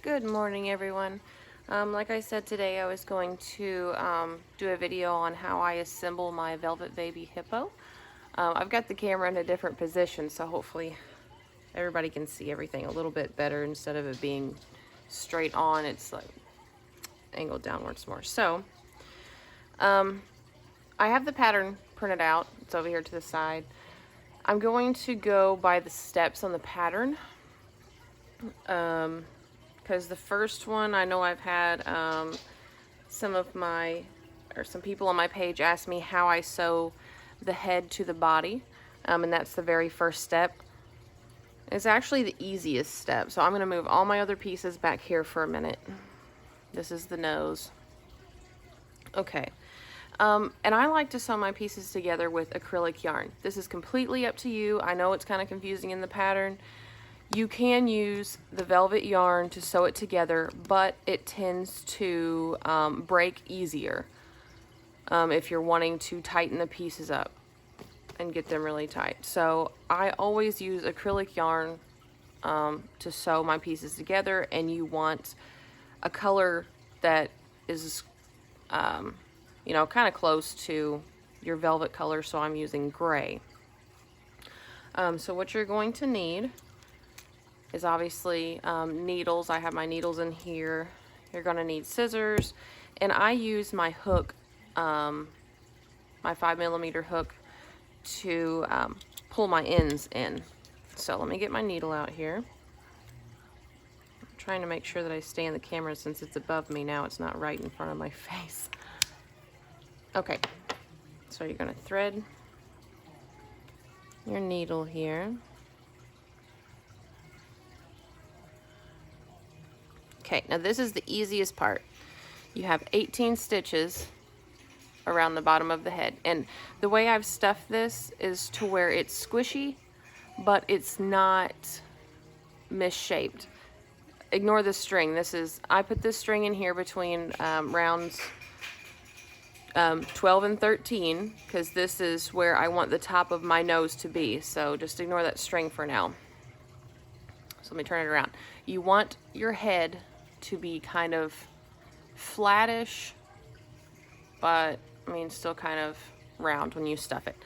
Good morning, everyone. Like I said today, I was going to do a video on how I assemble my velvet baby hippo. I've got the camera in a different position, so hopefully everybody can see everything a little bit better. Instead of it being straight on, it's like angled downwards more. So I have the pattern printed out. It's over here to the side. I'm going to go by the steps on the pattern. Because the first one, I know I've had some people on my page ask me how I sew the head to the body, and that's the very first step. It's actually the easiest step, so I'm going to move all my other pieces back here for a minute. This is the nose. Okay, and I like to sew my pieces together with acrylic yarn. This is completely up to you. I know it's kind of confusing in the pattern. You can use the velvet yarn to sew it together, but it tends to break easier if you're wanting to tighten the pieces up and get them really tight. So I always use acrylic yarn to sew my pieces together, and you want a color that is, you know, kind of close to your velvet color, so I'm using gray. So what you're going to need is obviously needles. I have my needles in here. You're going to need scissors, and I use my hook, my 5mm hook, to pull my ends in. So let me get my needle out here. I'm trying to make sure that I stay in the camera since it's above me now. It's not right in front of my face. Okay, so you're going to thread your needle here. Okay, now this is the easiest part. You have 18 stitches around the bottom of the head, and the way I've stuffed this is to where it's squishy, but it's not misshaped. Ignore the string. I put this string in here between rounds 12 and 13, because this is where I want the top of my nose to be, so just ignore that string for now. So let me turn it around. You want your head to be kind of flattish, but I mean still kind of round when you stuff it.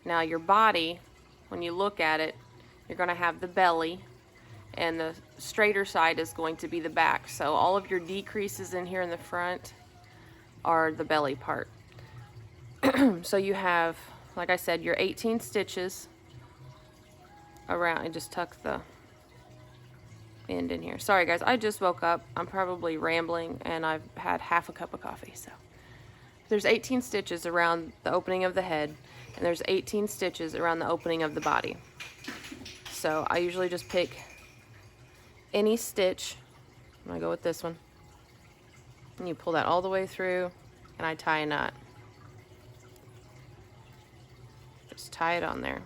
Now your body, when you look at it, you're going to have the belly, and the straighter side is going to be the back. So all of your decreases in here in the front are the belly part. So you have, like I said, your 18 stitches around, and just tuck the end in here. Sorry guys, I just woke up. I'm probably rambling, and I've had half a cup of coffee. So there's 18 stitches around the opening of the head, and there's 18 stitches around the opening of the body. So I usually just pick any stitch. I'm gonna go with this one, and you pull that all the way through, and I tie a knot. Just tie it on there.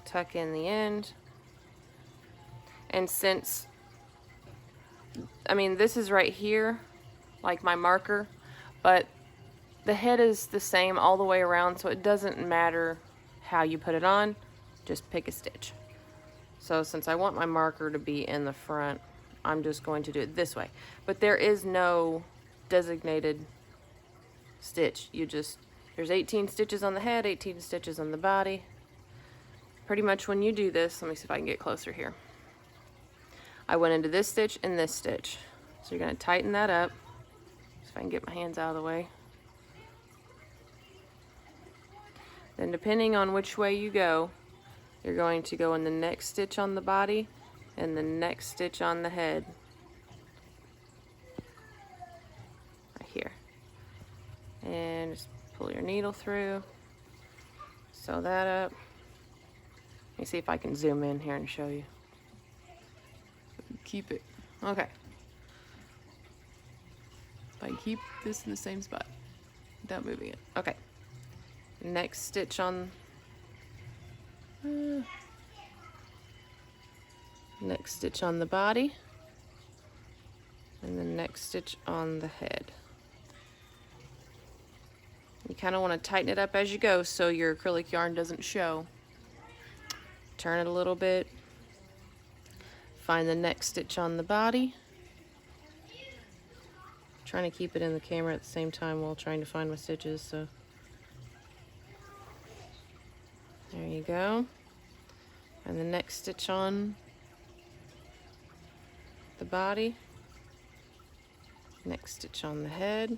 Tuck in the end. And since, I mean, this is right here, like my marker, but the head is the same all the way around, so it doesn't matter how you put it on, just pick a stitch. So since I want my marker to be in the front, I'm just going to do it this way. But there is no designated stitch. There's 18 stitches on the head, 18 stitches on the body. Pretty much when you do this, let me see if I can get closer here. I went into this stitch and this stitch. So you're going to tighten that up. See if I can get my hands out of the way. Then depending on which way you go, you're going to go in the next stitch on the body and the next stitch on the head. Right here. And just pull your needle through. Sew that up. Let me see if I can zoom in here and show you. Keep it. Okay. If I keep this in the same spot without moving it. Okay. Next stitch on next stitch on the body, and the next stitch on the head. You kind of want to tighten it up as you go so your acrylic yarn doesn't show. Turn it a little bit, Find the next stitch on the body. Trying to keep it in the camera at the same time while trying to find my stitches, so there you go. And the next stitch on the body, next stitch on the head.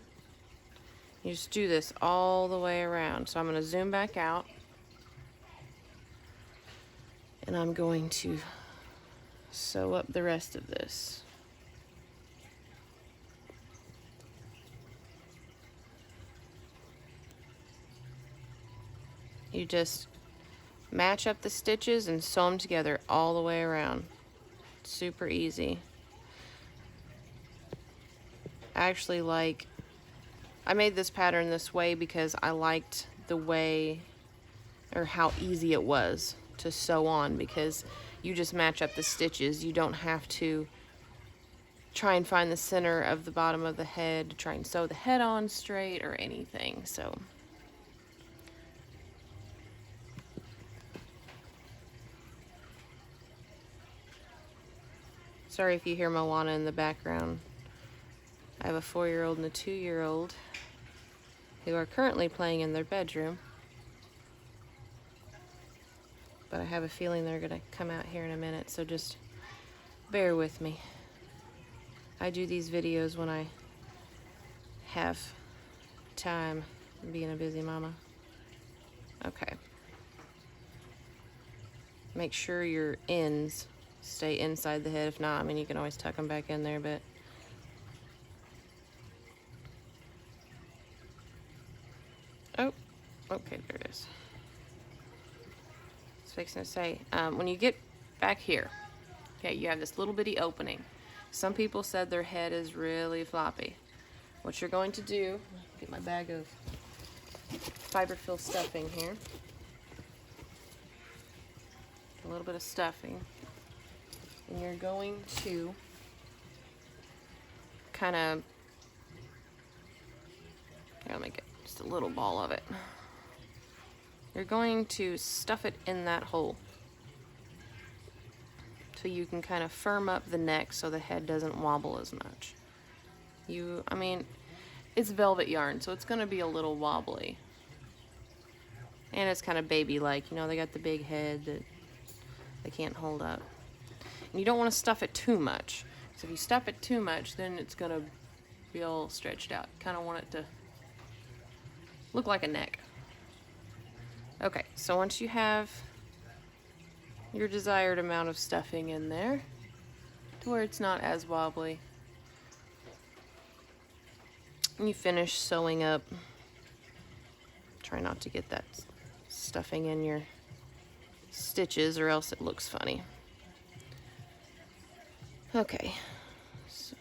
You just do this all the way around. So I'm going to zoom back out, and I'm going to sew up the rest of this. You just match up the stitches and sew them together all the way around. Super easy. I made this pattern this way because I liked the way, or how easy it was to sew on, because you just match up the stitches. You don't have to try and find the center of the bottom of the head to try and sew the head on straight or anything. So sorry if you hear Moana in the background. I have a 4-year-old and a 2-year-old who are currently playing in their bedroom, but I have a feeling they're gonna come out here in a minute, so just bear with me. I do these videos when I have time, being a busy mama. Okay. Make sure your ends stay inside the head. If not, I mean, you can always tuck them back in there, but oh, okay, there it is. I was fixing to say, when you get back here, okay, you have this little bitty opening. Some people said their head is really floppy. What you're going to do, get my bag of fiberfill stuffing here. A little bit of stuffing. And you're going to kind of, I'll make it just a little ball of it. You're going to stuff it in that hole so you can kind of firm up the neck so the head doesn't wobble as much. I mean, it's velvet yarn, so it's going to be a little wobbly. And it's kind of baby-like, you know, they got the big head that they can't hold up. And you don't want to stuff it too much. So if you stuff it too much, then it's going to be all stretched out. You kind of want it to look like a neck. Okay, so once you have your desired amount of stuffing in there, to where it's not as wobbly, and you finish sewing up, try not to get that stuffing in your stitches or else it looks funny. Okay, so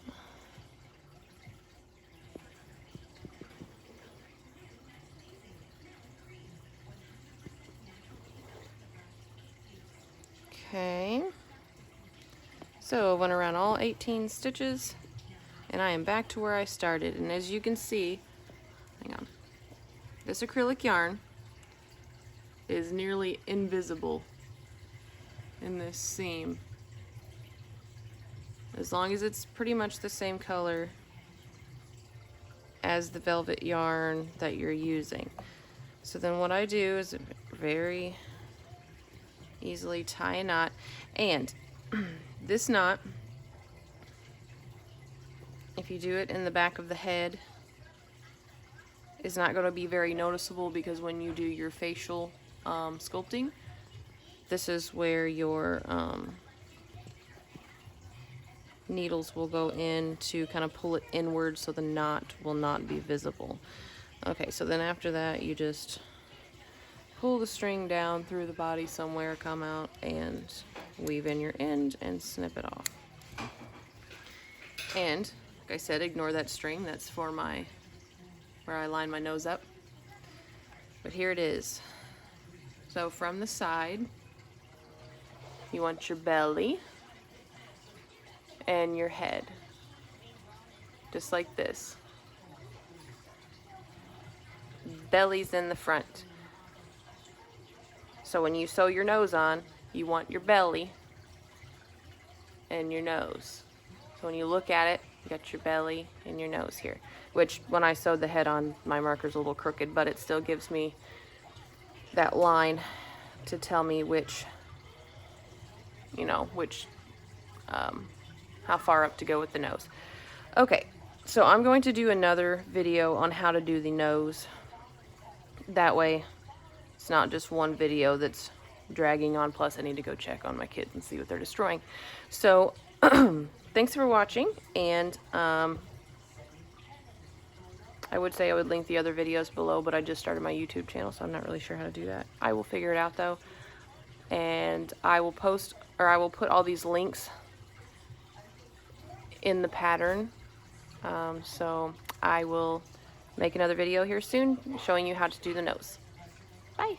okay, so I went around all 18 stitches and I am back to where I started, and as you can see, hang on, this acrylic yarn is nearly invisible in this seam, as long as it's pretty much the same color as the velvet yarn that you're using. So then what I do is very easily tie a knot, and this knot, if you do it in the back of the head, is not going to be very noticeable, because when you do your facial sculpting, this is where your needles will go in to kind of pull it inward so the knot will not be visible. Okay, so then after that you just pull the string down through the body somewhere, come out and weave in your end and snip it off. And like I said, ignore that string, that's for where I line my nose up. But here it is. So from the side, you want your belly and your head, just like this. Belly's in the front. So when you sew your nose on, you want your belly and your nose. So when you look at it, you got your belly and your nose here. Which, when I sewed the head on, my marker's a little crooked, but it still gives me that line to tell me which, you know, how far up to go with the nose. Okay, so I'm going to do another video on how to do the nose. That way, it's not just one video that's dragging on, plus I need to go check on my kids and see what they're destroying. So, thanks for watching, and I would say I would link the other videos below, but I just started my YouTube channel, so I'm not really sure how to do that. I will figure it out, though, and I will post, or I will put all these links in the pattern. So I will make another video here soon showing you how to do the nose. Bye.